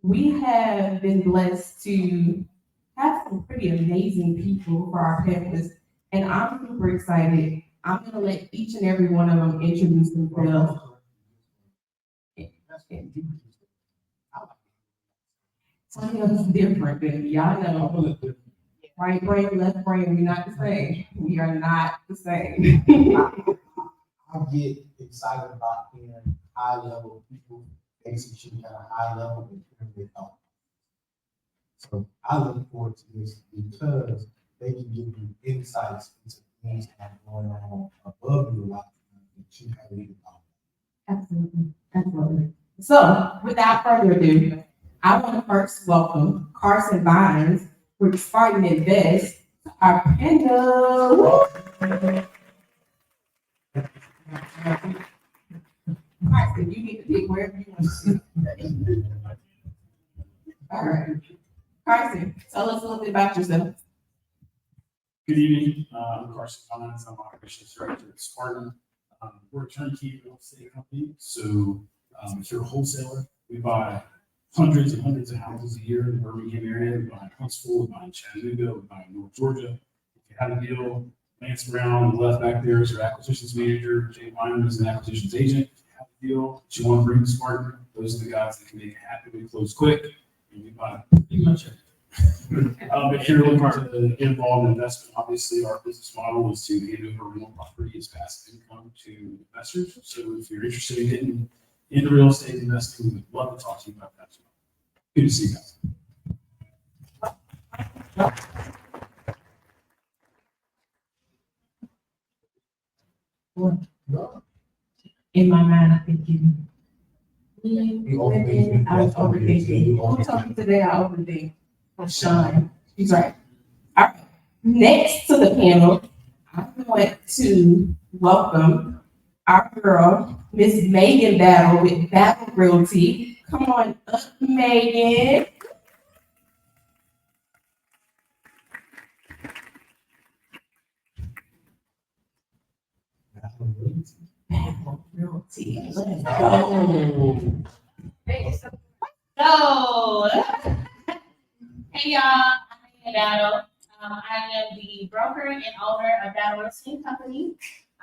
We have been blessed to have some pretty amazing people for our campus, and I'm super excited. I'm gonna let each and every one of them introduce themselves. Some of us different, baby. Y'all know. Right brain, left brain, we're not the same. We are not the same. I get excited about hearing high level people execute at a high level and hearing their thoughts. So I look forward to this because they can give you insights into things that are going on above your life that you haven't even thought of. Absolutely, absolutely. So, without further ado, I want to first welcome Carson Vines with Spartan Invest, our panel. Carson, you need to pick wherever you want to sit. All right. Carson, tell us a little bit about yourself. Good evening. I'm Carson Collins. I'm operations director at Spartan. We're a turnkey real estate company. So if you're a wholesaler, we buy hundreds and hundreds of houses a year in the Birmingham area. We buy in Huntsville, we buy in Chattanooga, we buy in North Georgia. If you have a deal, Lance Brown on the left back there is your acquisitions manager. Jay Weiner is an acquisitions agent. If you have a deal that you want to bring to Spartan, those are the guys that can make it happen and close quick. And we buy pretty much everything. If you're looking to get involved in investment, obviously our business model is to hand over real property as passive income to investors. So if you're interested in getting into real estate investing, we'd love to talk to you about that as well. Good to see you guys. In my mind, I think I was overthinking. Who told me today I overthink? Sean. He's right. All right. Next to the panel, I'm going to welcome our girl, Miss Megan Battle with Battle Realty. Come on up, Megan. Battle Realty. Let's go. So, hey y'all, I'm Megan Battle. I am the broker and owner of Battle Real Estate Company.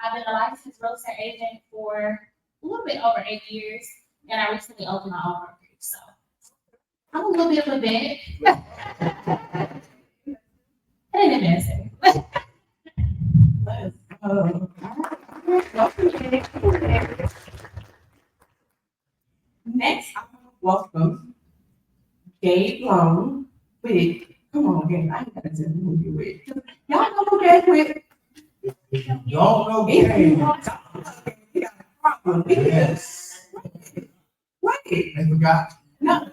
I've been a licensed real estate agent for a little bit over 8 years, and I recently opened my own brokerage. So, I'm a little bit of a vet. It ain't embarrassing. Let's go. Next, I'm going to welcome Gabe Long with, come on, Gabe, I ain't got to tell you who you with. Y'all know who Gabe with? Y'all know If you game. want to talk about Gabe, we got a problem. Yes. Wait. I forgot. No.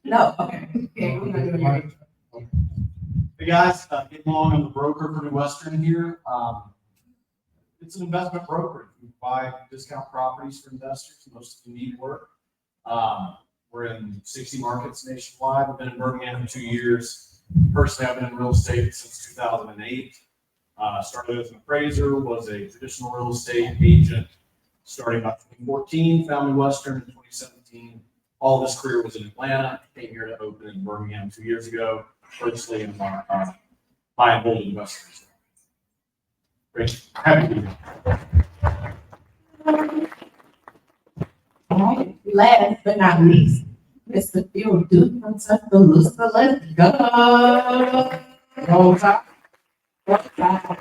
No, okay. Okay, we're not doing it. Hey guys, Gabe Long, I'm the broker for New Western here. It's an investment brokerage. We buy discount properties for investors. Most of them need work. We're in 60 markets nationwide. I've been in Birmingham for 2 years. Personally, I've been in real estate since 2008. Started as an appraiser, was a traditional real estate agent starting about 2014, found New Western in 2017. All of this career was in Atlanta. Came here to open in Birmingham 2 years ago. Firstly, in our buy and hold investors. Great. Happy to be here. All right, last but not least, Mr. Phil Duke from Tuscaloosa. Let's go. Roll Tide. Roll Tide.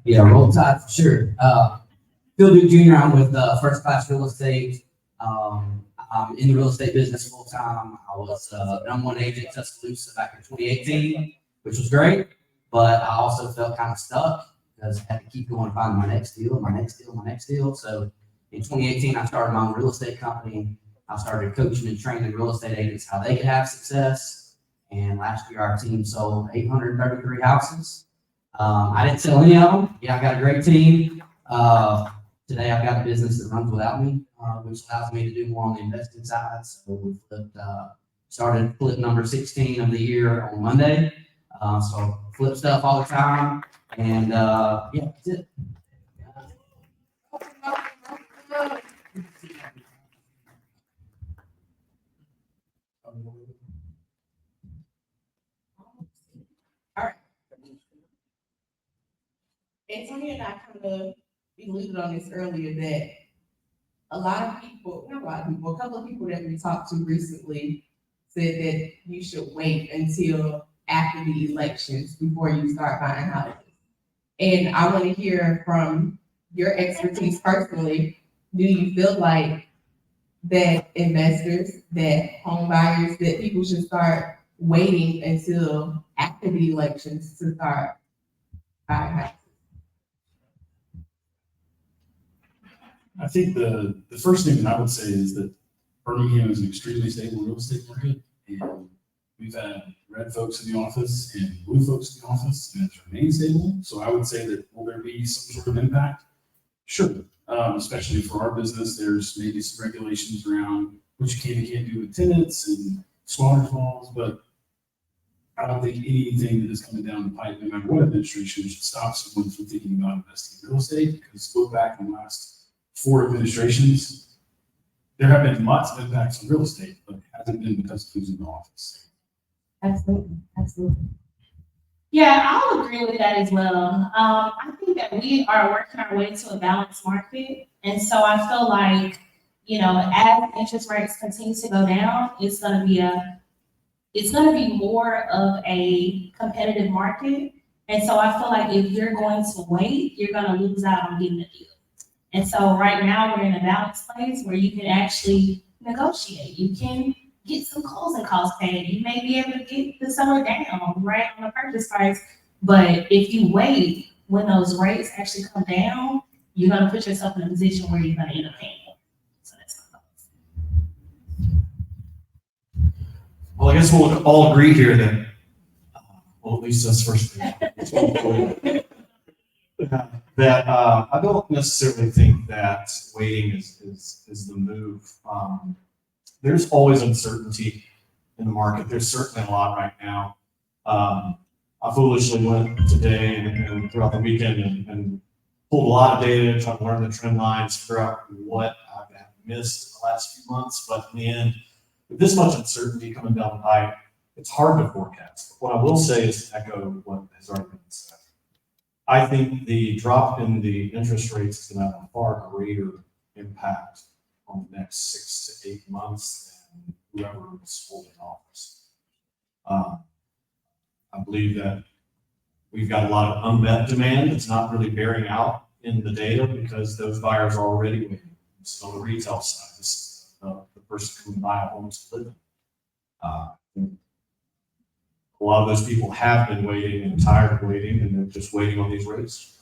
Yeah, Roll Tide for sure. Phil Duke Jr., I'm with First Class Real Estate. I'm in the real estate business full time. I was number one agent in Tuscaloosa back in 2018, which was great, but I also felt kind of stuck because I had to keep going, finding my next deal, my next deal, my next deal. So in 2018, I started my own real estate company. I started coaching and training real estate agents how they could have success. And last year, our team sold 833 houses. I didn't sell any of them. Yeah, I got a great team. Today, I've got a business that runs without me, which allows me to do more on the investing side. So we started flip number 16 of the year on Monday. So flip stuff all the time. And yeah, that's it. Antonio and I kind of alluded on this earlier that a lot of people, not a lot of people, a couple of people that we talked to recently said that you should wait until after the elections before you start buying houses. And I want to hear from your expertise personally. Do you feel like that investors, that home buyers, that people should start waiting until after the elections to start buying houses? I think the first thing that I would say is that Birmingham is an extremely stable real estate market, and we've had red folks in the office and blue folks in the office, and it's remained stable. So I would say that will there be some sort of impact? Sure. Especially for our business, there's maybe some regulations around what you can and can't do with tenants and smaller malls, but I don't think anything that is coming down the pipe, no matter what administration, should stop someone from thinking about investing in real estate. Because look back in the last 4 administrations, there have been lots of impacts on real estate, but it hasn't been because of who's in the office. Absolutely, absolutely. Yeah, I'll agree with that as well. I think that we are working our way to a balanced market. And so I feel like, as interest rates continue to go down, it's gonna be more of a competitive market. And so I feel like if you're going to wait, you're gonna lose out on getting a deal. And so right now we're in a balanced place where you can actually negotiate. You can get some closing costs paid. You may be able to get the seller down right on the purchase price. But if you wait, when those rates actually come down, you're gonna put yourself in a position where you're gonna end up paying more. So that's my thoughts. Well, I guess we'll all agree here that, well, at least us first. That I don't necessarily think that waiting is the move. There's always uncertainty in the market. There's certainly a lot right now. I foolishly went today and throughout the weekend and pulled a lot of data, trying to learn the trend lines, figure out what I've missed in the last few months. But in the end, with this much uncertainty coming down the pipe, it's hard to forecast. What I will say is to echo what has already been said. I think the drop in the interest rates is going to have a far greater impact on the next 6 to 8 months than whoever is holding office. I believe that we've got a lot of unmet demand that's not really bearing out in the data because those buyers are already waiting. This is on the retail side. This is the person who can buy a home to live in. A lot of those people have been waiting and tired of waiting, and they're just waiting on these rates.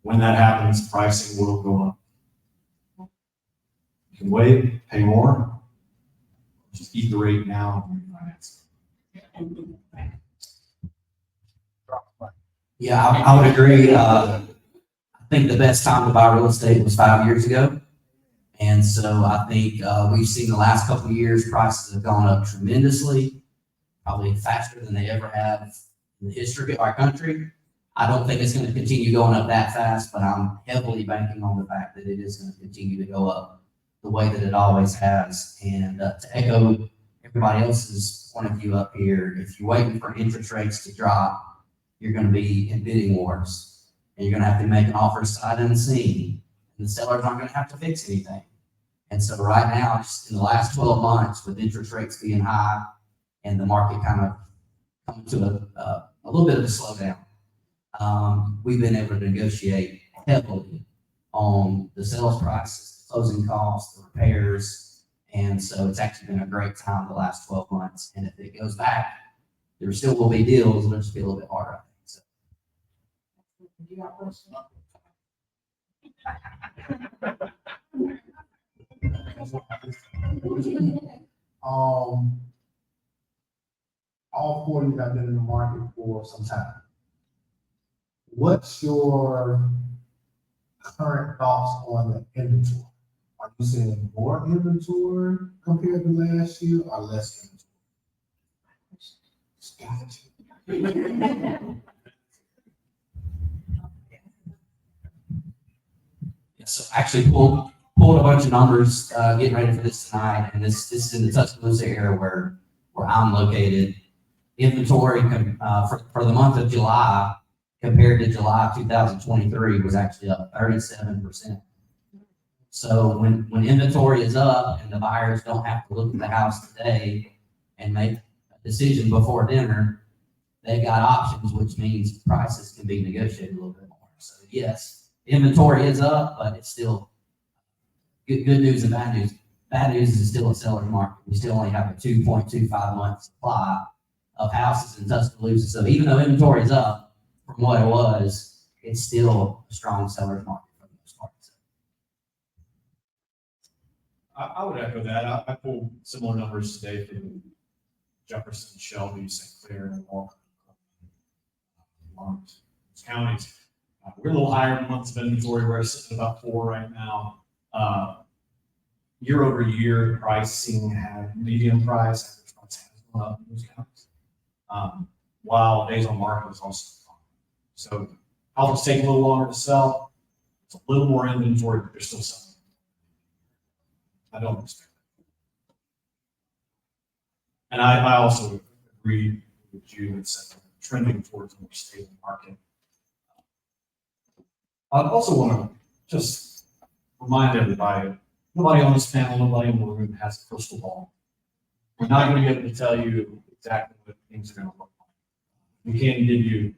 When that happens, pricing will go up. You can wait, pay more, just eat the rate now and refinance. Yeah, I would agree. I think the best time to buy real estate was 5 years ago. And so I think we've seen the last couple of years, prices have gone up tremendously, probably faster than they ever have in the history of our country. I don't think it's going to continue going up that fast, but I'm heavily banking on the fact that it is going to continue to go up the way that it always has. And to echo everybody else's point of view up here, if you're waiting for interest rates to drop, you're going to be in bidding wars, and you're going to have to make an offer sight unseen, and the sellers aren't going to have to fix anything. And so right now, just in the last 12 months, with interest rates being high and the market kind of coming to a little bit of a slowdown, we've been able to negotiate heavily on the sales prices, the closing costs, the repairs. And so it's actually been a great time the last 12 months. And if it goes back, there still will be deals, it'll just be a little bit harder. So. You got a question? All 4 of you have been in the market for some time. What's your current thoughts on the inventory? Are you seeing more inventory compared to last year or less inventory? Yeah, so actually pulled a bunch of numbers, getting ready for this tonight, and this is in the Tuscaloosa area where I'm located. Inventory for the month of July compared to July 2023 was actually up 37%. So when inventory is up and the buyers don't have to look at the house today and make a decision before dinner, they've got options, which means prices can be negotiated a little bit more. So yes, inventory is up, but it's still good news and bad news. Bad news is it's still a seller's market. We still only have a 2.25 month supply of houses in Tuscaloosa. So even though inventory is up from what it was, it's still a strong seller's market for the most part. I would echo that. I pulled similar numbers today from Jefferson, Shelby, St. Clair, and Walker, those counties. We're a little higher in months of inventory. We're sitting at about 4 right now. Year over year, pricing had median price, average price has gone up in those counties. While days on market was also fine. So houses take a little longer to sell. It's a little more inventory, but they're still selling. I don't expect that. And I also agree with you and said trending towards a more stable market. I also want to just remind everybody, nobody on this panel, nobody in the room has a crystal ball. We're not going to be able to tell you exactly what things are going to look like. We can give you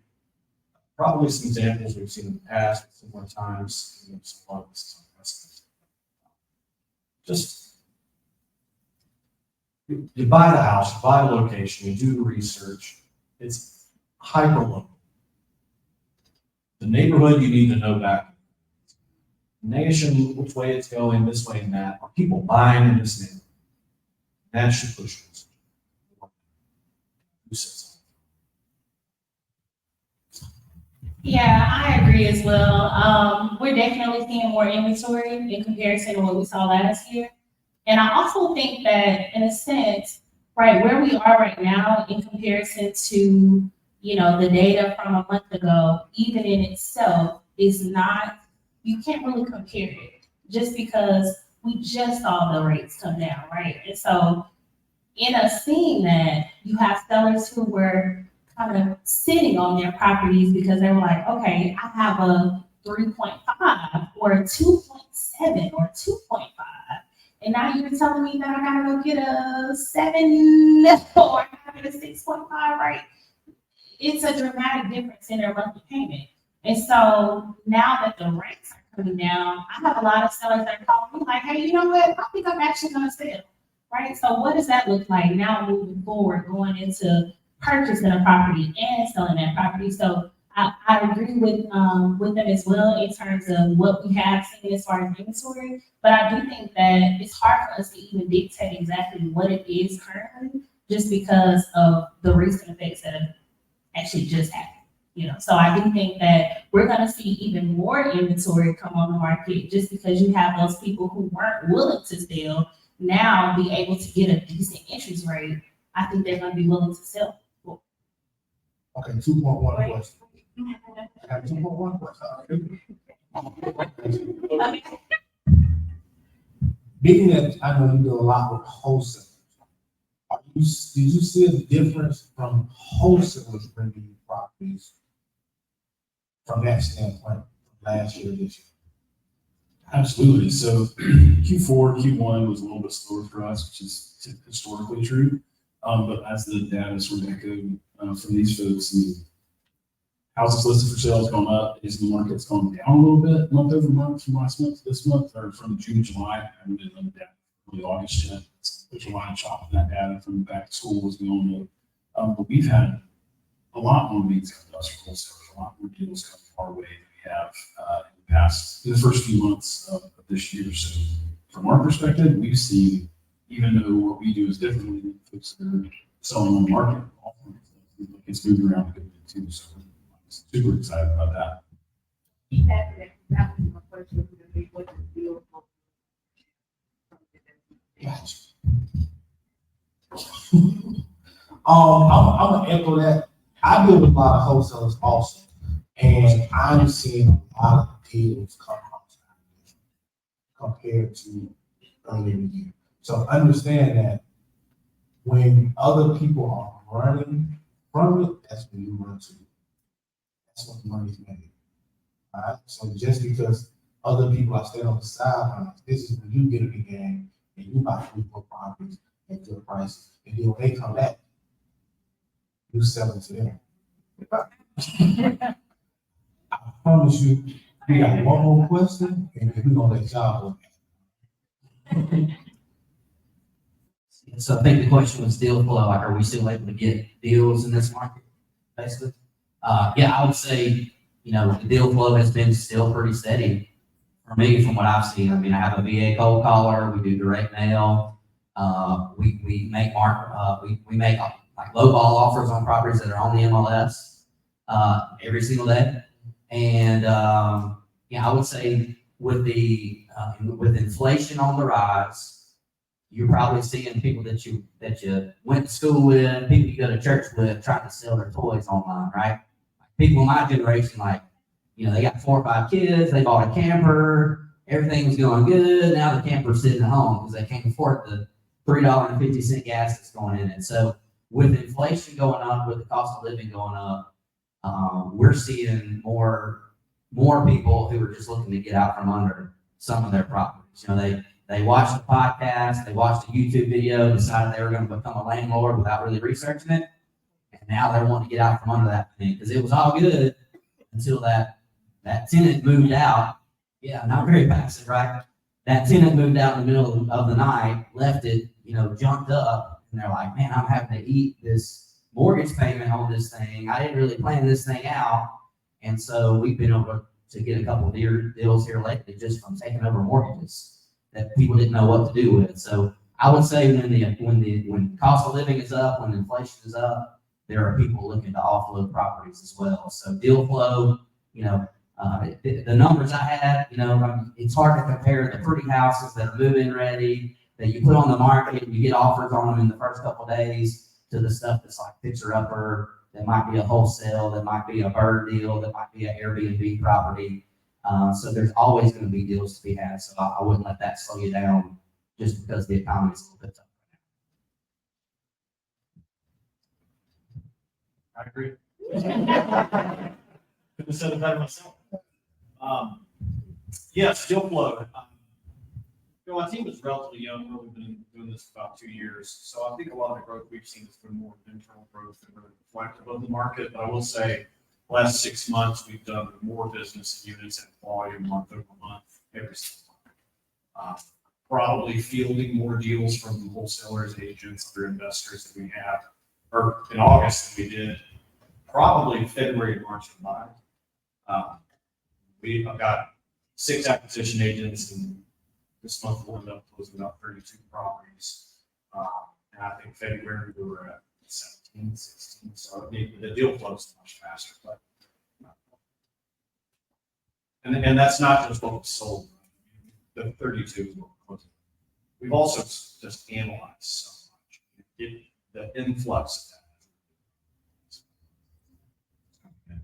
probably some examples we've seen in the past, similar times. A lot of this is unprecedented. Just you buy the house, you buy the location, you do the research. It's hyper local. The neighborhood you need to know back. Nation, which way it's going, this way and that. Are people buying in this neighborhood? That should push us. Who says so? Yeah, I agree as well. We're definitely seeing more inventory in comparison to what we saw last year. And I also think that in a sense, right, where we are right now in comparison to, the data from a month ago, even in itself is not, you can't really compare it just because we just saw the rates come down, right? And so in us seeing that, you have sellers who were kind of sitting on their properties because they were like, okay, I have a 3.5 or a 2.7 or 2.5. And now you're telling me that I gotta go get a 7 or I gotta get a 6.5, right? It's a dramatic difference in their monthly payment. And so now that the rates are coming down, I have a lot of sellers that call me like, hey, you know what? I think I'm actually gonna sell, right? So what does that look like now moving forward, going into purchasing a property and selling that property? So I agree with them as well in terms of what we have seen as far as inventory, but I do think that it's hard for us to even dictate exactly what it is currently, just because of the recent effects that have actually just happened. So I do think that we're going to see even more inventory come on the market just because you have those people who weren't willing to sell now be able to get a decent interest rate. I think they're going to be willing to sell. Okay, 2.1 question. I have 2.1 question. Being that I know you do a lot with wholesalers, did you see a difference from wholesalers bringing you properties from that standpoint from last year, this year? Absolutely. So Q4, Q1 was a little bit slower for us, which is historically true. But as the data sort of echoed from these folks, houses listed for sale has gone up. Is the market's gone down a little bit month over month from last month to this month, or from June, July? I haven't been on the data early August yet. There's a lot of chop in that data from back to school as we all know. But we've had a lot more leads come to us from wholesalers, a lot more deals coming our way than we have in the first few months of this year. So from our perspective, we've seen, even though what we do is differently than folks that are selling on the market, it's moving around a good bit too. So I'm super excited about that. Gotcha. I'm gonna echo that. I deal with a lot of wholesalers also, and I'm seeing a lot of deals come out compared to earlier in the year. So understand that when other people are running from it, that's when you run to it. That's what the money's made. All right, so just because other people are staying on the sidelines, this is when you get in the game and you buy 3-4 properties at good prices, and then when they come back, you sell it to them. I promise you, we got one more question, and then we're gonna let y'all go. So I think the question was deal flow, like, are we still able to get deals in this market, basically? Yeah, I would say, the deal flow has been still pretty steady for me from what I've seen. I mean, I have a VA cold caller, we do direct mail, we make we make like low ball offers on properties that are on the MLS, every single day. And, I would say with with inflation on the rise, you're probably seeing people that you went to school with, people you go to church with, trying to sell their toys online, right? People in my generation, they got 4 or 5 kids, they bought a camper, everything was going good. Now the camper's sitting at home because they can't afford the $3.50 gas that's going in it. So with inflation going up, with the cost of living going up, we're seeing more people who are just looking to get out from under some of their properties. They watched the podcast, they watched a YouTube video, decided they were going to become a landlord without really researching it. And now they're wanting to get out from under that thing because it was all good until that tenant moved out. Yeah, not very passive, right? That tenant moved out in the middle of the night, left it, jumped up, and they're like, man, I'm having to eat this mortgage payment on this thing. I didn't really plan this thing out. And so we've been able to get a couple of deals here lately just from taking over mortgages that people didn't know what to do with. So I would say when cost of living is up, when inflation is up, there are people looking to offload properties as well. So deal flow, the numbers I had, it's hard to compare the pretty houses that are move-in ready, that you put on the market, you get offers on them in the first couple of days, to the stuff that's like fixer-upper, that might be a wholesale, that might be a bird deal, that might be an Airbnb property. So there's always going to be deals to be had. So I wouldn't let that slow you down just because the economy is a little bit tough I agree. Couldn't have said it better myself. Yes, deal flow. My team is relatively young. We've only been doing this for about 2 years. So I think a lot of the growth we've seen has been more internal growth than really reflective of the market. But I will say, last 6 months, we've done more business units and volume month over month every single month. Probably fielding more deals from wholesalers, agents, other investors that we have, or in August than we did probably February and March combined. We've got 6 acquisition agents, and this month we'll end up closing about 32 properties. And I think February we were at 17, 16. So the deal flow is much faster. But and that's not just what was sold. The 32 is what we're closing. We've also just analyzed so much. The influx of that.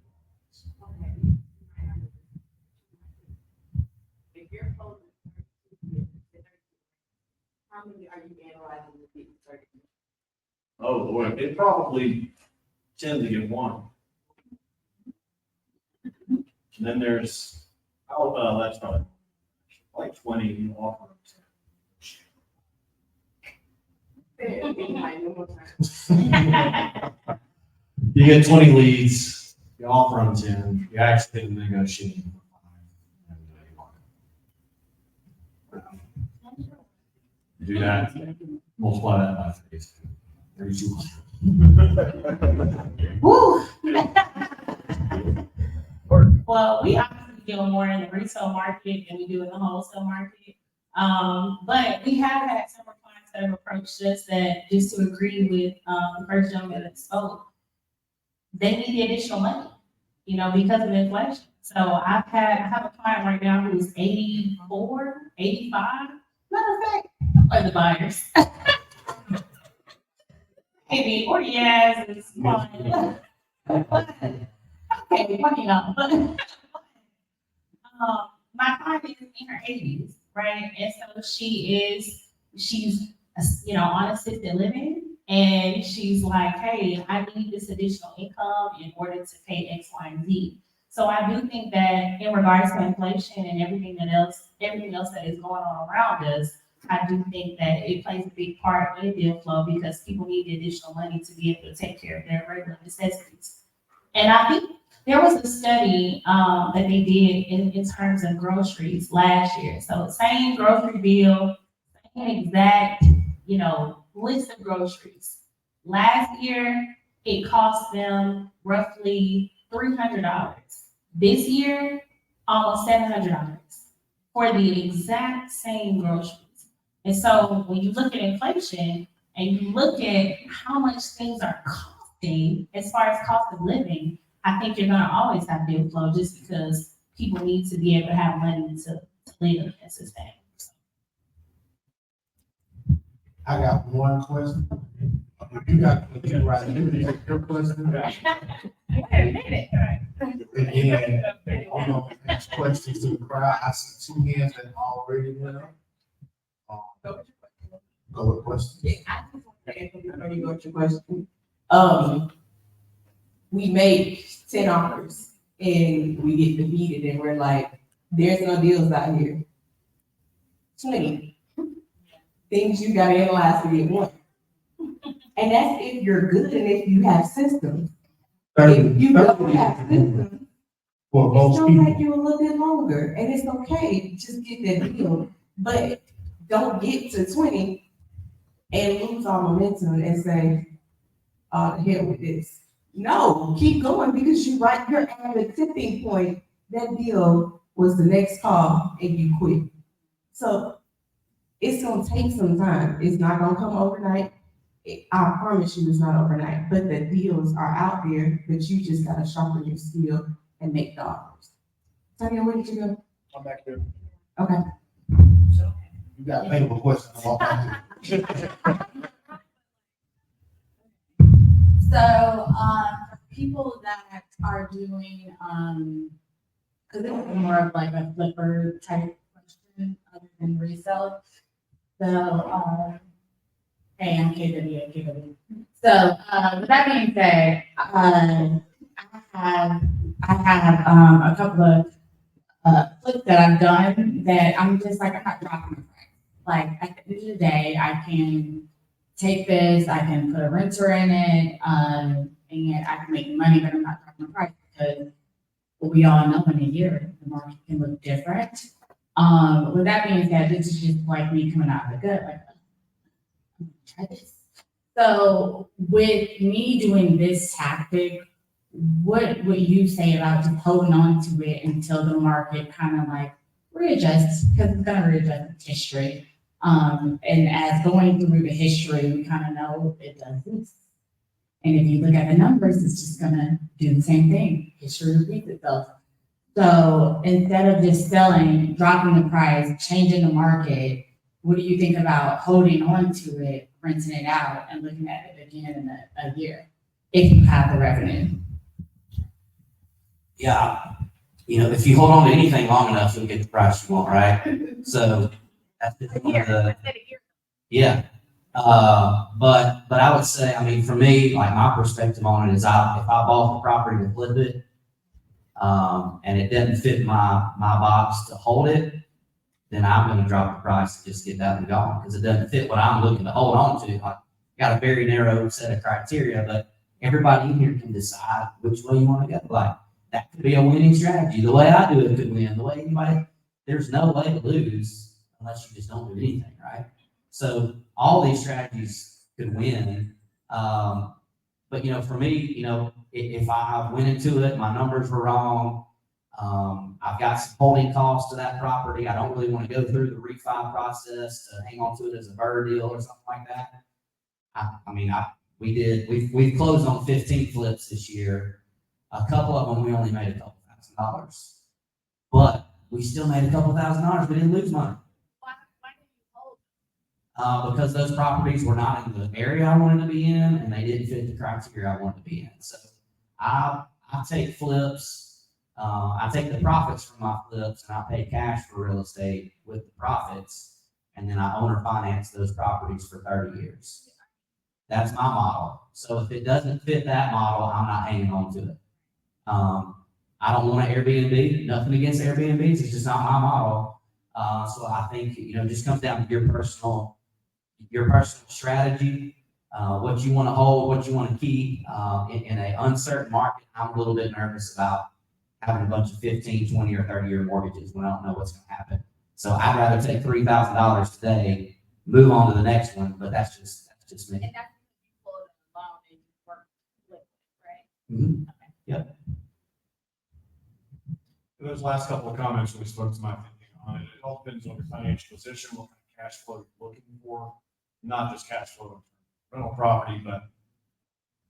If you're closing, how many are you analyzing with these 30? Oh Lord, it probably 10 to get 1. And then there's that's probably like 20 new offerings. You get 20 leads, you offer them 10, you actually get them negotiating for 5. Do that, multiply that by 32. Woo! Well, we obviously deal more in the retail market than we do in the wholesale market. But we have had several clients that have approached us that, just to agree with the first gentleman that spoke, they need the additional money, because of inflation. So I have a client right now who's 84, 85. Matter of fact, are the buyers. Maybe, or yes, it's fine. Okay, working on, but my client is in her 80s, right? And so she's on assisted living, and she's like, hey, I need this additional income in order to pay X, Y, and Z. So I do think that in regards to inflation and everything else that is going on around us, I do think that it plays a big part in deal flow because people need the additional money to be able to take care of their regular necessities. And I think there was a study that they did in terms of groceries last year. So same grocery bill, same exact, list of groceries. Last year, it cost them roughly $300. This year, almost $700 for the exact same groceries. And so when you look at inflation and you look at how much things are costing as far as cost of living, I think you're gonna always have bill flow just because people need to be able to have money to live and sustain. I got one question. You got you right. Your question. Wait a minute. Again, I'm gonna ask questions to the crowd. I see two hands that already went up. Go with question. Yeah, I just want to answer before you go with your question. We make 10 offers and we get defeated and we're like, there's no deals out here. 20 things you gotta analyze to get one. And that's if you're good and if you have systems. If you don't have systems, For it's most gonna take people, you a little bit longer and it's okay, just get that deal. But don't get to 20 and lose all momentum and say, oh, the hell with this. No, keep going because you're at a tipping point. That deal was the next call and you quit. So it's gonna take some time. It's not gonna come overnight. I promise you it's not overnight, but the deals are out there, but you just gotta sharpen your skill and make the offers. Tanya, where did you go? I'm back here. Okay. you got a favorite question. I'm walking out here. So, people that are doing, because it was more of like a flipper type question other than resale. So, hey, I'm KW. So, with that being said, I have a couple of flips that I've done that I'm just like, I'm not dropping the price. Like, at the end of the day, I can take this, I can put a renter in it, and I can make money, but I'm not dropping the price because we all know in a year, the market can look different. With that being said, this is just like me coming out of the gut, like, I'm gonna try this. So with me doing this tactic, what would you say about just holding on to it until the market kind of like readjusts, because it's gonna readjust its history. And as going through the history, we kind of know it does this. And if you look at the numbers, it's just gonna do the same thing. History repeats itself. So instead of just selling, dropping the price, changing the market, what do you think about holding on to it, renting it out, and looking at it again in a year, if you have the revenue? Yeah, if you hold on to anything long enough, you'll get the price you want, right? So that's just one of the, yeah. But I would say, I mean, for me, like my perspective on it is if I bought the property to flip it, and it doesn't fit my box to hold it, then I'm gonna drop the price and just get that one gone, because it doesn't fit what I'm looking to hold on to. I got a very narrow set of criteria, but everybody in here can decide which way you wanna go. Like, that could be a winning strategy. The way I do it could win. The way anybody, there's no way to lose unless you just don't do anything, right? So all these strategies could win. But for me, if I went into it, my numbers were wrong. I've got some holding costs to that property. I don't really want to go through the refi process to hang on to it as a bird deal or something like that. We've closed on 15 flips this year. A couple of them, we only made a couple $1,000, but we still made a couple $1,000. We didn't lose money. Why did you hold? Because those properties were not in the area I wanted to be in, and they didn't fit the criteria I wanted to be in. So I take flips. I take the profits from my flips, and I pay cash for real estate with the profits, and then I owner finance those properties for 30 years. That's my model. So if it doesn't fit that model, I'm not hanging on to it. I don't want an Airbnb, nothing against Airbnbs, it's just not my model. So I think, just comes down to your personal strategy, what you want to hold, what you want to keep. In an uncertain market, I'm a little bit nervous about having a bunch of 15, 20, or 30-year mortgages when I don't know what's going to happen. So I'd rather take $3,000 today, move on to the next one, but that's just me. And that's people alone and work with, right? Mhm. Those last couple of comments really spoke to my thinking on it. It all depends on your financial position, what kind of cash flow you're looking for, not just cash flow from rental property, but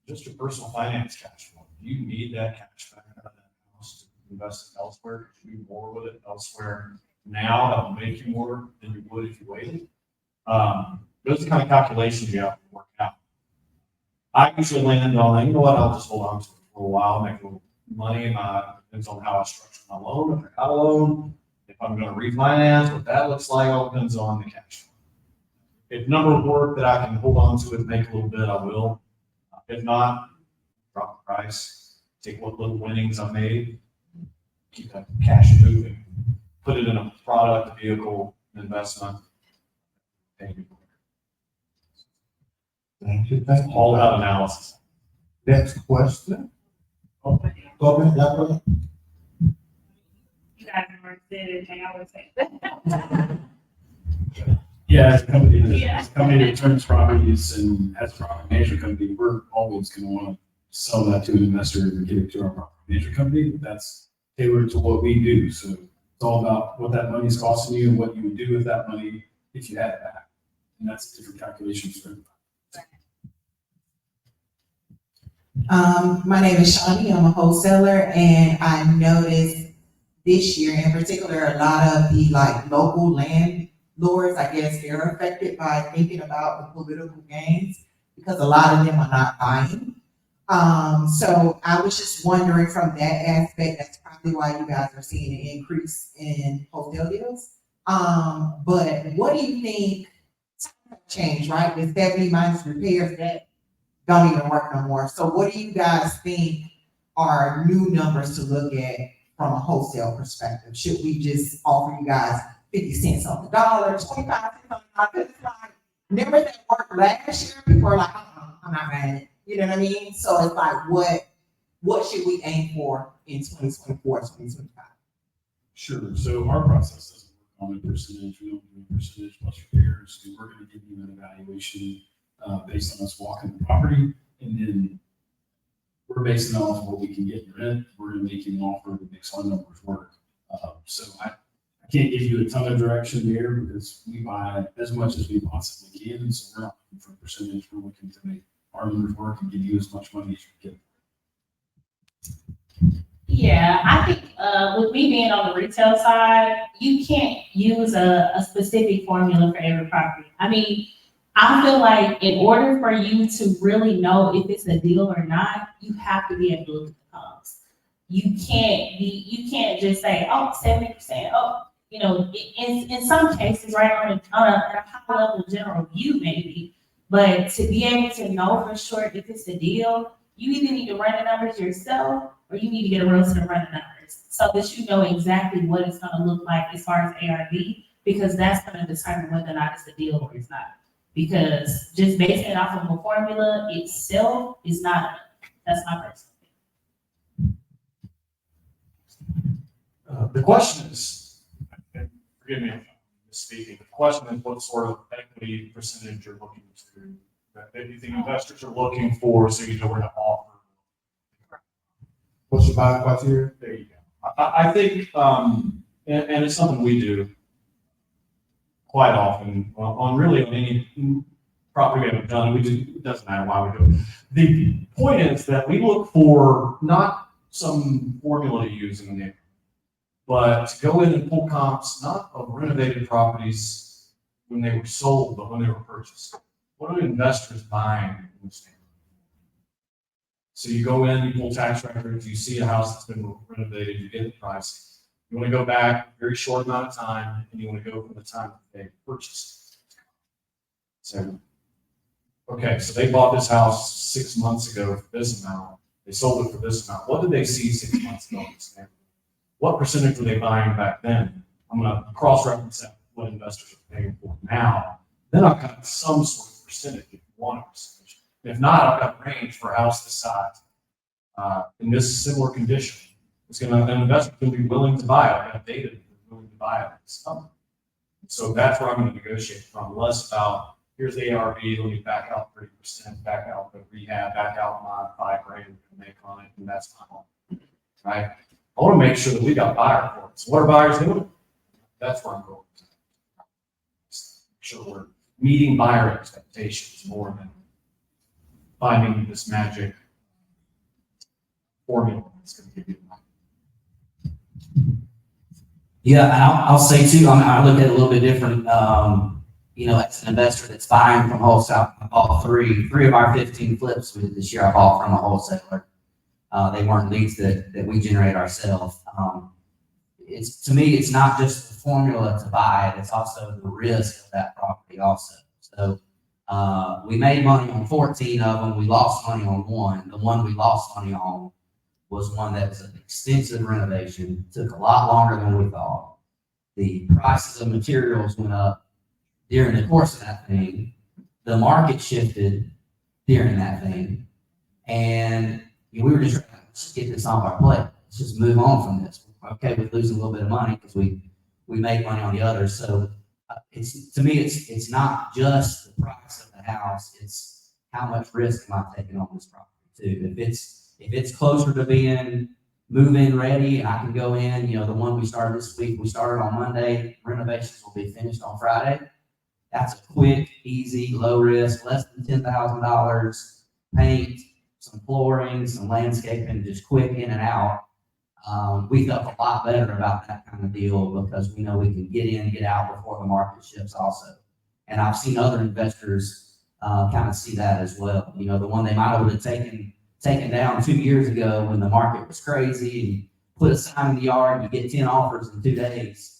just your personal finance cash flow. You need that cash back out of that house to invest it elsewhere, to do more with it elsewhere now that will make you more than you would if you waited. Those are the kind of calculations you have to work out. I usually land on, you know what, I'll just hold on to it for a while, make a little money, depends on how I structure my loan, if I got a loan, if I'm gonna refinance, what that looks like, all depends on the cash flow. If number of work that I can hold on to it, make a little bit, I will. If not, drop the price, take what little winnings I made, keep that cash moving, put it in a product, a vehicle, an investment. Thank you. Thank you. All about analysis. Next question. Go ahead, Jacqueline. You guys never said anything, I would say. Yeah, as a company, Yeah. as a company that turns properties and has a property management company, we're always gonna wanna sell that to an investor and give it to our property management company. That's tailored to what we do. So it's all about what that money's costing you and what you would do with that money if you had it back. And that's different calculations for everybody. My name is Shawnee, I'm a wholesaler, and I noticed this year in particular, a lot of the local landlords, I guess, they're affected by thinking about the political gains because a lot of them are not buying. So I was just wondering from that aspect, that's probably why you guys are seeing an increase in wholesale deals. But what do you think change, right? With 70 minus repairs, that don't even work no more. So what do you guys think are new numbers to look at from a wholesale perspective? Should we just offer you guys 50 cents on the dollar, 25 cents on the dollar? It's like, remember that worked last year? People are like, I'm not buying it. You know what I mean? So it's like, what should we aim for in 2024, 2025? Sure. So our process doesn't work on a percentage. We don't do a percentage plus repairs. We're going to give you an evaluation based on us walking the property, and then we're basing it off of what we can get in rent. We're going to make you an offer that makes our numbers work. So I can't give you a ton of direction there because we buy as much as we possibly can. So we're not looking for a percentage. We're looking to make our numbers work and give you as much money as you can. Yeah, I think with me being on the retail side, you can't use a specific formula for every property. I mean, I feel like in order for you to really know if it's a deal or not, you have to be able to look at the comps. You can't just say, 70%, in some cases, right, on a high level general view maybe, but to be able to know for sure if it's a deal, you either need to run the numbers yourself or you need to get a realtor to run the numbers so that you know exactly what it's gonna look like as far as ARV, because that's gonna determine whether or not it's a deal or it's not. Because just basing it off of a formula itself is not enough. That's my personal opinion. The question is, and forgive me if I'm misspeaking, the question is what sort of equity percentage you're looking to, that you think investors are looking for so you know where to offer. What's your buying criteria? There you go. I think, and it's something we do quite often on any property we haven't done. It doesn't matter why we do it. The point is that we look for not some formula to use in the neighborhood, but to go in and pull comps, not of renovated properties when they were sold, but when they were purchased. What are investors buying in this neighborhood? So you go in, you pull tax records, you see a house that's been renovated, you get the price. You want to go back a very short amount of time, and you want to go from the time that they purchased it. So, okay, so they bought this house 6 months ago for this amount. They sold it for this amount. What did they see 6 months ago? What percentage were they buying back then? I'm gonna cross-reference that with what investors are paying for now. Then I've got some sort of percentage if you want a percentage. If not, I've got a range for a house this size. In this similar condition, an investor's gonna be willing to buy it. I've got data that they're willing to buy it. So that's where I'm gonna negotiate from, less about, here's the ARV, let me back out 30%, back out the rehab, back out my $5,000 to make on it, and that's my home, right? I wanna make sure that we got buyer reports. What are buyers doing? That's where I'm going. Make sure we're meeting buyer expectations more than finding this magic formula that's gonna give you the money. Yeah, and I'll say too, I look at it a little bit different. You know, as an investor that's buying from wholesale, I bought three of our 15 flips this year I bought from a wholesaler. They weren't leads that we generate ourselves. To me, it's not just the formula to buy it, it's also the risk of that property also. So we made money on 14 of them, we lost money on one. The one we lost money on was one that was an extensive renovation, took a lot longer than we thought. The prices of materials went up during the course of that thing. The market shifted during that thing. And we were just trying to get this off our plate. Let's just move on from this. Okay, we're losing a little bit of money because we make money on the others. So to me, it's not just the price of the house, it's how much risk am I taking on this property too. If it's closer to being move-in ready and I can go in, you know, the one we started this week, we started on Monday, renovations will be finished on Friday. That's a quick, easy, low risk, less than $10,000, paint, some flooring, some landscaping, just quick in and out. We felt a lot better about that kind of deal because we know we can get in, get out before the market shifts also. And I've seen other investors kind of see that as well. You know, the one they might have taken down 2 years ago when the market was crazy and put a sign in the yard, you get 10 offers in 2 days.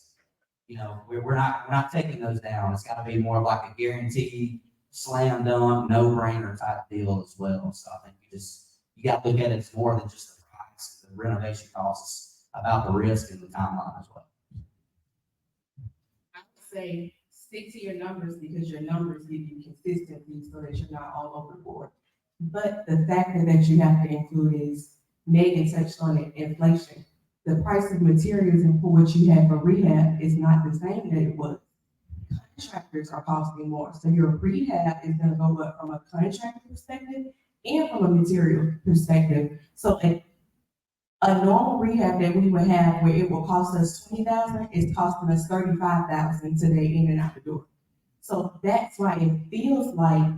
You know, we're not taking those down. It's got to be more of like a guaranteed slam dunk, no brainer type deal as well. So I think you got to look at it as more than just the price, the renovation costs, about the risk and the timeline as well. I would say stick to your numbers because your numbers give you consistency so that you're not all over the board. But the factor that you have to include is, Megan touched on it, inflation. The price of materials and for what you have for rehab is not the same that it was. Contractors are costing more. So your rehab is going to go up from a contractor perspective and from a material perspective. So a normal rehab that we would have where it will cost us $20,000 is costing us $35,000 today in and out the door. So that's why it feels like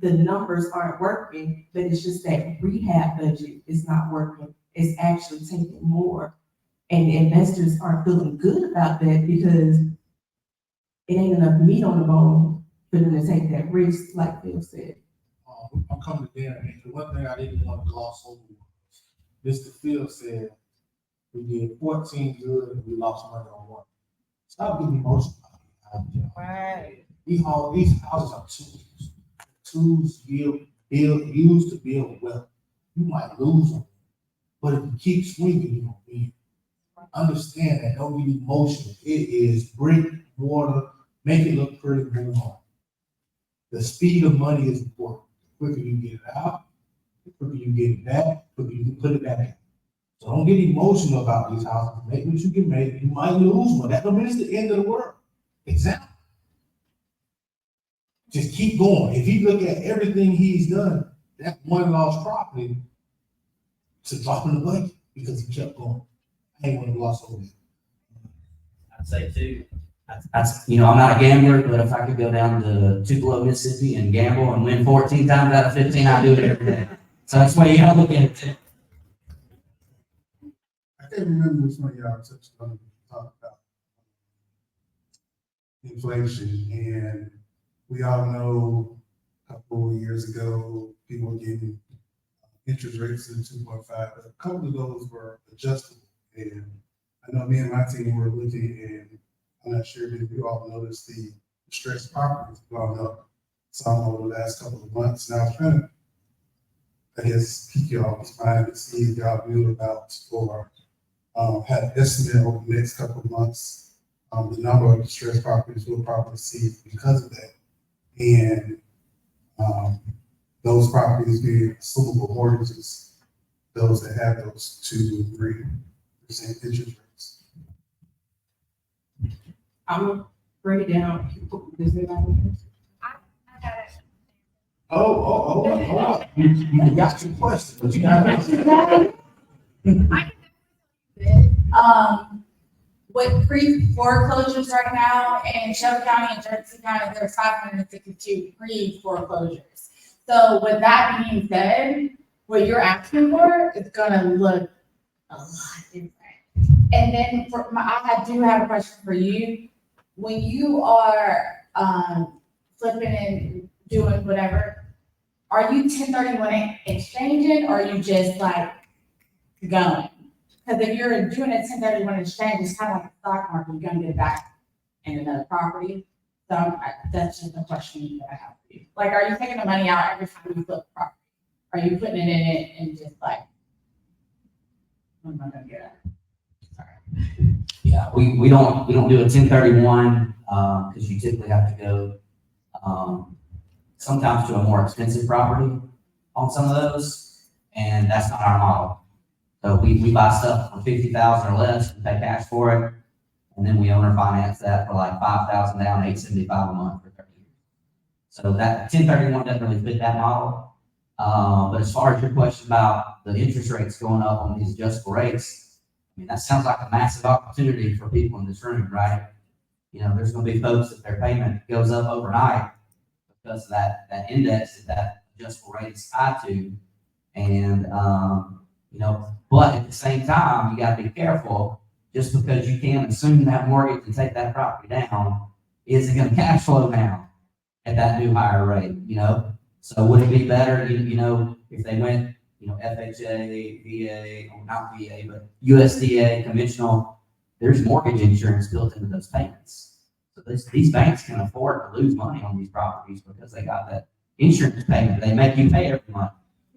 the numbers aren't working, but it's just that rehab budget is not working. It's actually taking more. And investors aren't feeling good about that because it ain't enough meat on the bone for them to take that risk, like Phil said. I'm coming to dinner, and the one thing I didn't want to gloss over was Mr. Phil said we did 14 good and we lost money on one. Stop getting emotional. Right. These houses are tools used to build wealth. You might lose them, but if you keep swinging, you're gonna win. Understand that. Don't get emotional. It is brick, mortar, make it look pretty, move on. The speed of money is important. The quicker you get it out, the quicker you get it back, the quicker you can put it back in. So don't get emotional about these houses. Make what you can make. You might lose one. That don't mean it's the end of the world. Example. Just keep going. If you look at everything he's done, that one lost property to drop in the bucket because he kept going. I ain't want to gloss over it. I'd say too, I'm not a gambler, but if I could go down to Tupelo, Mississippi and gamble and win 14 times out of 15, I do it every day. So that's why you gotta look at it too. I can't remember which one of y'all touched on talk about inflation, and we all know a couple of years ago people were getting interest rates at 2.5, but a couple of those were adjustable. And I know me and my team were looking, and I'm not sure if you all noticed the stressed properties gone up some over the last couple of months. Now, I guess, pique y'all's mind and see if y'all knew about or had an estimate over the next couple of months, the number of distressed properties we'll probably see because of that. And those properties being assumable mortgages, those that have those 2 to 3% interest rates. I'm gonna bring it down. Does anybody? Oh. You got your question, but you got With pre-foreclosures right now in Shelby County and Jersey County, there's 562 pre-foreclosures. So with that being said, what you're asking for is gonna look a lot different. And then I do have a question for you. When you are, flipping and doing whatever, are you 1031 exchanging or are you just like going? Because if you're doing a 1031 exchange, it's kind of like a stock market, you're gonna get it back in another property. So that's just a question that I have for you. Like, are you taking the money out every time you flip the property? Are you putting it in it and just like, what am I gonna get at? Sorry. Yeah, we don't do a 1031, because you typically have to go, sometimes to a more expensive property on some of those, and that's not our model. So we buy stuff for 50,000 or less and pay cash for it, and then we owner finance that for like 5,000 down, 875 a month for 30 years. So that 1031 doesn't really fit that model. But as far as your question about the interest rates going up on these adjustable rates, I mean, that sounds like a massive opportunity for people in this room, right? You know, there's gonna be folks that their payment goes up overnight because of that index that adjustable rate is tied to. And, you know, but at the same time, you gotta be careful. Just because you can assume that mortgage and take that property down, isn't gonna cash flow down at that new higher rate, you know? So would it be better, you know, if they went, you know, FHA, VA, or not VA, but USDA, conventional, there's mortgage insurance built into those payments. So these banks can afford to lose money on these properties because they got that insurance payment. They make you pay every month.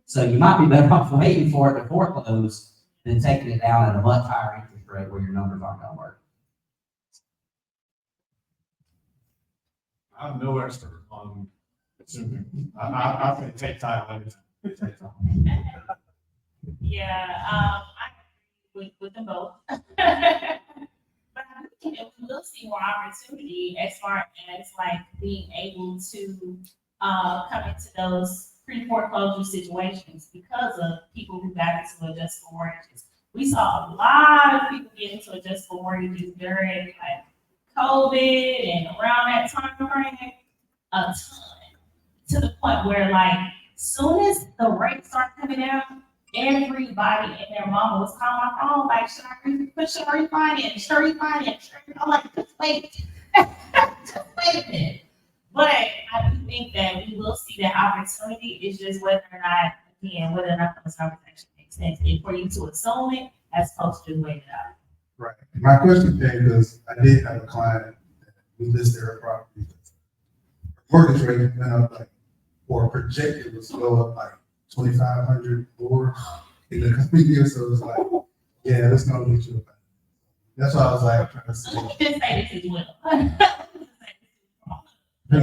So you might be better off waiting for it to foreclose than taking it down at a much higher interest rate where your numbers aren't gonna work. I'm no expert on assuming. I can take time anytime. Yeah, I agree with them both. But we will see more opportunity as far as like being able to come into those pre-foreclosure situations because of people who got into adjustable mortgages. We saw a lot of people get into adjustable mortgages during like COVID and around that time frame, a ton, to the point where like soon as the rates start coming down, everybody and their mama was calling my phone like, should I refinance? Should I refinance? I'm like, just wait, just wait a minute. But I do think that we will see that opportunity. It's just whether or not those conversations make sense. And for you to assume it, as opposed to just wait it out. Right. My question came because I did have a client that we listed her property. Mortgage rate went up like, or projected was go up like 2,500 more in the coming years. So it's like, yeah, let's not get you about it. That's why I was like trying to say. Let me just say this as well. The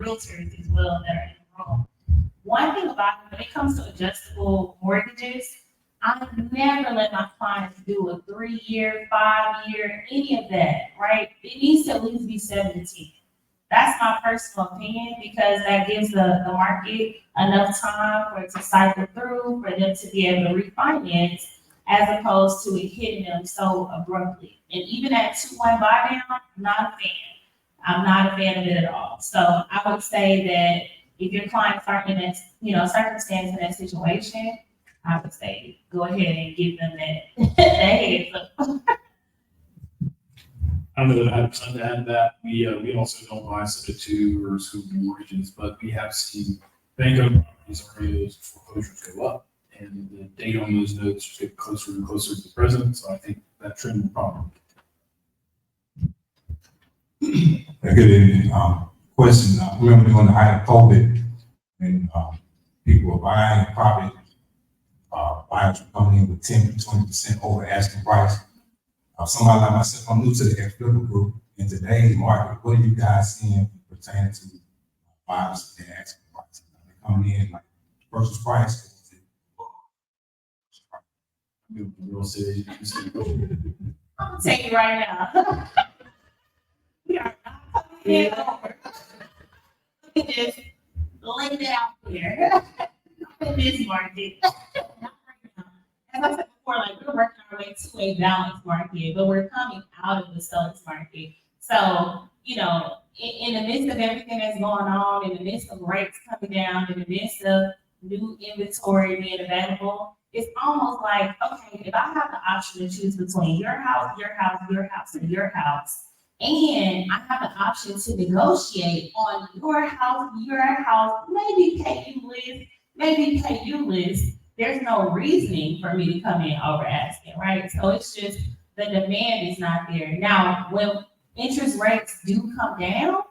realtors as well that are in the room. One thing about it, when it comes to adjustable mortgages, I never let my clients do a 3-year, 5-year, any of that, right? It needs to at least be 7 to 10. That's my personal opinion because that gives the market enough time for it to cycle through, for them to be able to refinance, as opposed to it hitting them so abruptly. And even at 2-1 buy down, I'm not a fan. I'm not a fan of it at all. So I would say that if your clients are in that, circumstance in that situation, I would say go ahead and give them that heads up. I don't know that I have time to add that. We also don't buy subject to or scoop mortgages, but we have seen bank-owned properties already those foreclosures go up, and the date on those notes just get closer and closer to the present. So I think that trend will probably. A good question. I remember during the height of COVID, and people are buying property, buyers are coming in with 10 to 20% over asking price. Somebody like myself, I'm new to the ex-flipper group. In today's market, what are you guys seeing pertaining to buyers and asking price? Are they coming in like purchase price? Real estate agents. I'm gonna tell you right now. We are not coming in over. Let me just lay it out here. In this market. Not right now. As I said before, like we're working our way to a balanced market, but we're coming out of the seller's market. So, in the midst of everything that's going on, in the midst of rates coming down, in the midst of new inventory being available, it's almost like, okay, if I have the option to choose between your house, your house, your house, and your house, and I have the option to negotiate on your house, maybe pay you less, there's no reasoning for me to come in over asking, right? So it's just the demand is not there. Now, when interest rates do come down,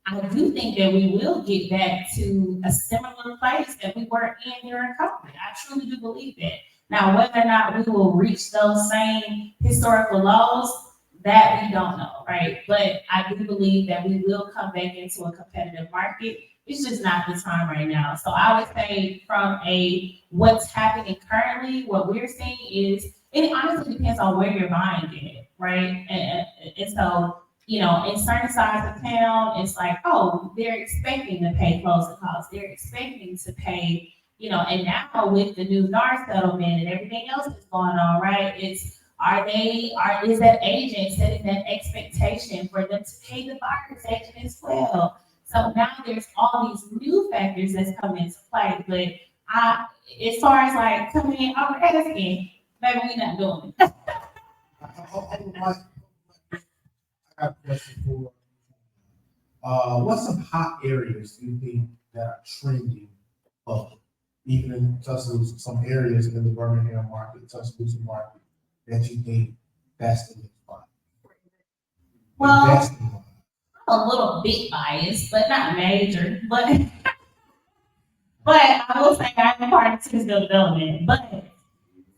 I do think that we will get back to a similar place that we were in during COVID. I truly do believe that. Now, whether or not we will reach those same historical lows, that we don't know, right? But I do believe that we will come back into a competitive market. It's just not the time right now. So I would say from what's happening currently, what we're seeing is, it honestly depends on where you're buying it, right? And so, in certain sides of town, it's like, oh, they're expecting to pay closing costs. They're expecting to pay, and now with the new NAR settlement and everything else that's going on, right? Is that agent setting that expectation for them to pay the buyer's agent as well? So now there's all these new factors that's coming into play. But as far as like coming in over asking, maybe we're not doing it. I have a question for, what's some hot areas do you think that are trending up? Even in Tuscaloosa, some areas in the Birmingham market, Tuscaloosa market, that you think that's the next spot? Well, Investing. I'm a little bit biased, but not major. But I will say I'm part of Titusville development. But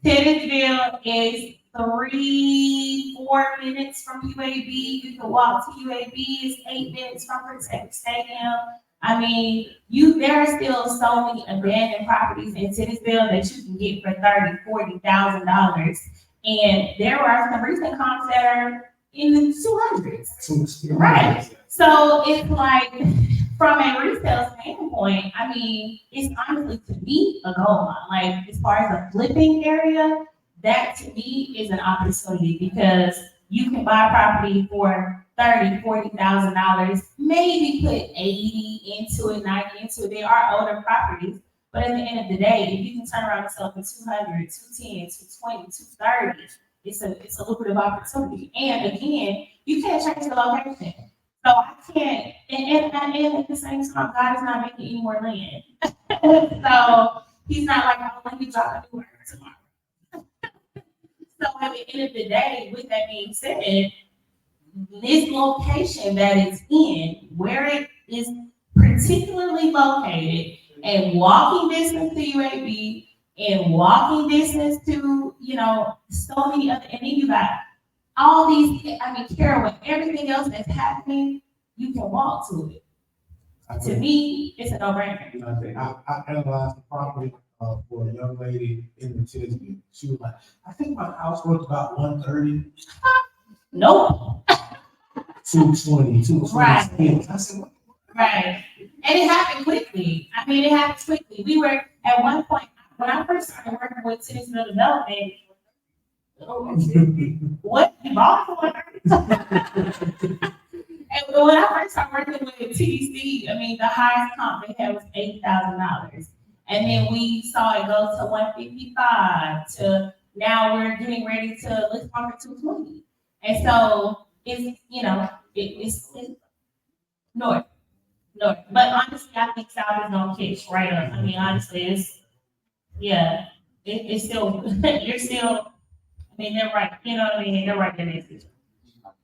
Titusville is 3-4 minutes from UAB. You can walk to UAB. It's 8 minutes from Protect Stadium. I mean, there are still so many abandoned properties in Titusville that you can get for $30,000-$40,000. And there are some recent comps that are in the 200s. Right. So it's like, from a resale standpoint, I mean, it's honestly to me a gold mine. Like, as far as a flipping area, that to me is an opportunity because you can buy property for $30,000-$40,000, maybe put 80 into it, 90 into it. They are older properties, but at the end of the day, if you can turn around and sell for 200, 210, 220, 230, it's a lucrative opportunity. And again, you can't change the location. So I can't, and at the same time, God is not making any more land. So he's not like, oh, let me drop a new order tomorrow. So at the end of the day, with that being said, this location that it's in, where it is particularly located, and walking distance to UAB, and walking distance to, so many other, and then you got all these, Carroll, everything else that's happening, you can walk to it. To me, it's a no-brainer. I analyzed the property for a young lady in the Titusville. She was like, I think my house worth about 130. Nope. 220, 220. Right. I said, what? Right. And it happened quickly. It happened quickly. We were, at one point, when I first started working with Titusville Development, what? You bought for it? And when I first started working with TDC, the highest comp they had was $80,000. And then we saw it go to 155 to now we're getting ready to list market 220. And so it's, it's north. But honestly, I think South is gonna catch right up. Honestly, it's still, you're still, they're right, they're right there next to each other.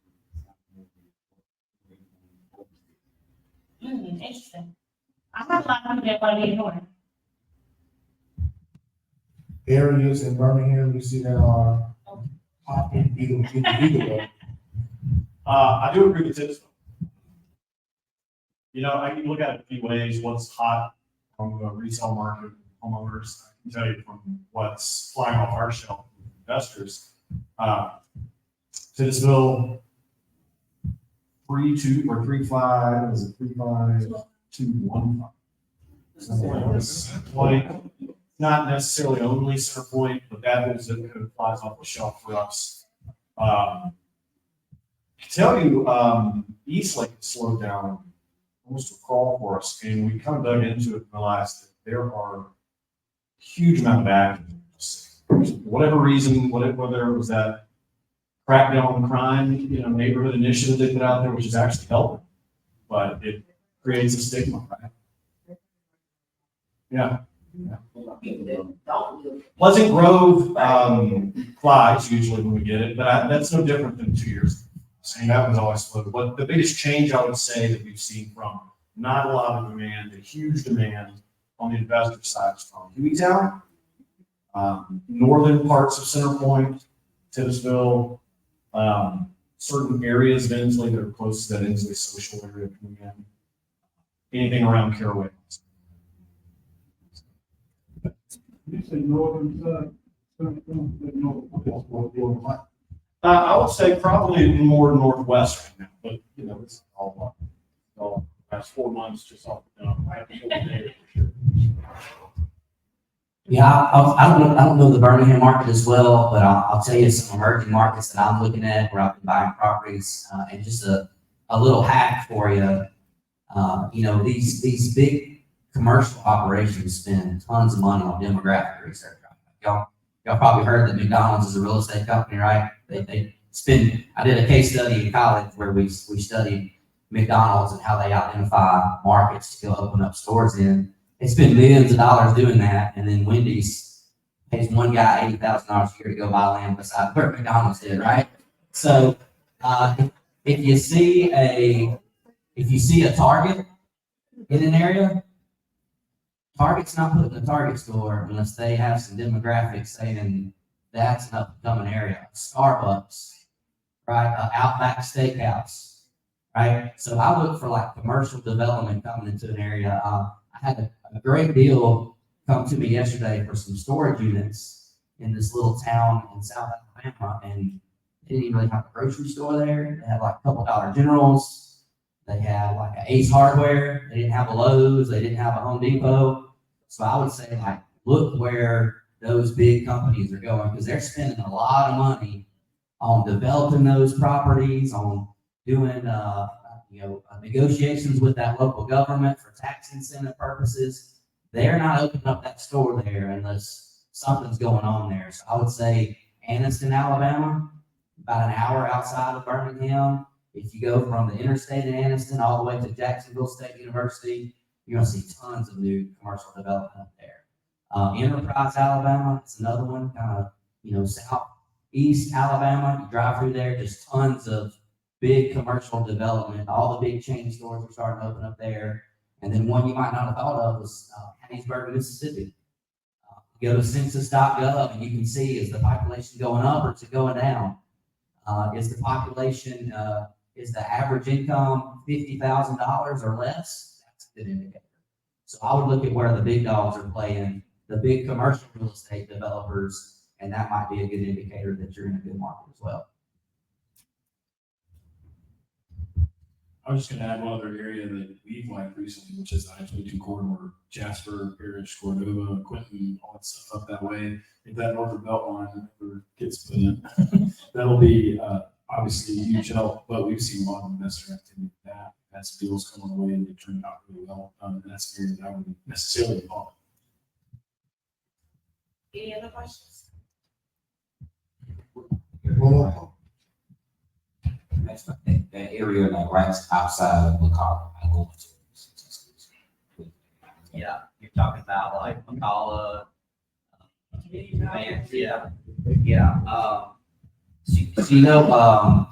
Interesting. I have a lot of people that want to be in North. areas in Birmingham you see that are popping either way? I do agree with Titusville. You know, I can look at it a few ways. What's hot on the resale market, homeowners. I can tell you from what's flying off our shelf, investors. Titusville, 3.2 or 3.5, is it 3.5 to 1.5? Point, not necessarily only Center Point, but that is zip code flies off the shelf for us. I can tell you, Eastlake slowed down almost a crawl for us, and we kind of dug into it and realized that there are a huge amount of action. For whatever reason, whether it was that crackdown on crime, neighborhood initiative they put out there, which is actually helping, but it creates a stigma, right? Yeah. Pleasant Grove flies usually when we get it, but that's no different than 2 years ago. Saying that was always slow. But the biggest change I would say that we've seen from not a lot of demand to huge demand on the investor side is from Hueytown, northern parts of Center Point, Titusville, certain areas of Inslee that are close to that Inslee social area coming in. Anything around Caraway. You say northern side, I would say probably more northwest right now, but it's all last 4 months just off the dome. I have to go there for sure. Yeah, I don't know the Birmingham market as well, but I'll tell you some emerging markets that I'm looking at where I've been buying properties, and just a little hack for you. These big commercial operations spend tons of money on demographic research. Y'all probably heard that McDonald's is a real estate company, right? They spend. I did a case study in college where we studied McDonald's and how they identify markets to go open up stores in. They spend millions of dollars doing that, and then Wendy's pays one guy $80,000 a year to go buy land beside where McDonald's did, right? So if you see a Target in an area, Target's not putting a Target store unless they have some demographics saying that's an up-and-coming area. Starbucks, right? Outback Steakhouse, right? So I look for like commercial development coming into an area. I had a great deal come to me yesterday for some storage units in this little town in South Alabama, and they didn't even really have a grocery store there. They had like a couple Dollar Generals. They had like an Ace Hardware. They didn't have a Lowe's. They didn't have a Home Depot. So I would say, like, look where those big companies are going, because they're spending a lot of money on developing those properties, on doing negotiations with that local government for tax incentive purposes. They're not opening up that store there unless something's going on there. So I would say Anniston, Alabama, about an hour outside of Birmingham. If you go from the interstate in Anniston all the way to Jacksonville State University, you're going to see tons of new commercial development up there. Enterprise, Alabama, is another one, kind of, southeast Alabama. You drive through there, just tons of big commercial development. All the big chain stores are starting to open up there. And then one you might not have thought of was Hattiesburg, Mississippi. You go to census.gov and you can see, is the population going up or is it going down? Is the population, is the average income $50,000 or less? That's a good indicator. So I would look at where the big dogs are playing, the big commercial real estate developers, and that might be a good indicator that you're in a good market as well. I was just going to add one other area that we've liked recently, which is the I-22 corridor, Jasper, Parish, Cordova, Quinton, all that stuff up that way. If that northern belt line ever gets put in, that'll be obviously a huge help. But we've seen a lot of investor activity with that. That's deals coming away and they turned out really well. And that's an area that I wouldn't necessarily follow. Any other questions? Well, That's that area like right outside of McCall. Yeah, you're talking about like McCalla.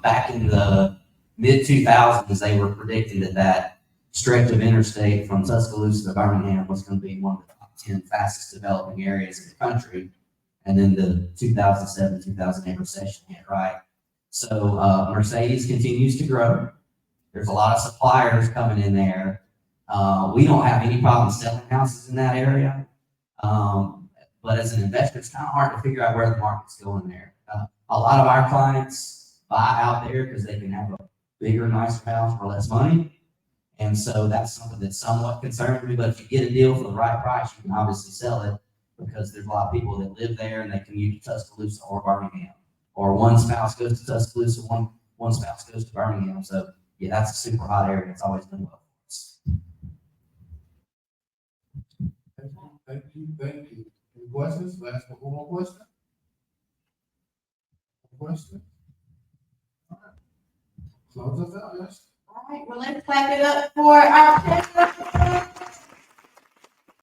Back in the mid-2000s, they were predicting that stretch of interstate from Tuscaloosa to Birmingham was going to be one of the top 10 fastest developing areas in the country. and then the 2007, 2008 recession hit, right? So Mercedes continues to grow. There's a lot of suppliers coming in there. We don't have any problem selling houses in that area. But as an investor, it's kind of hard to figure out where the market's going there. A lot of our clients buy out there because they can have a bigger, nicer house for less money. And so that's something that somewhat concerns me. But if you get a deal for the right price, you can obviously sell it because there's a lot of people that live there and they commute to Tuscaloosa or Birmingham. Or one spouse goes to Tuscaloosa, one spouse goes to Birmingham. So yeah, that's a super hot area. It's always been well for us. Thank you. Any questions? Last one more question? Question? All right. Close us out, yes? All right, well, let's clap it up for our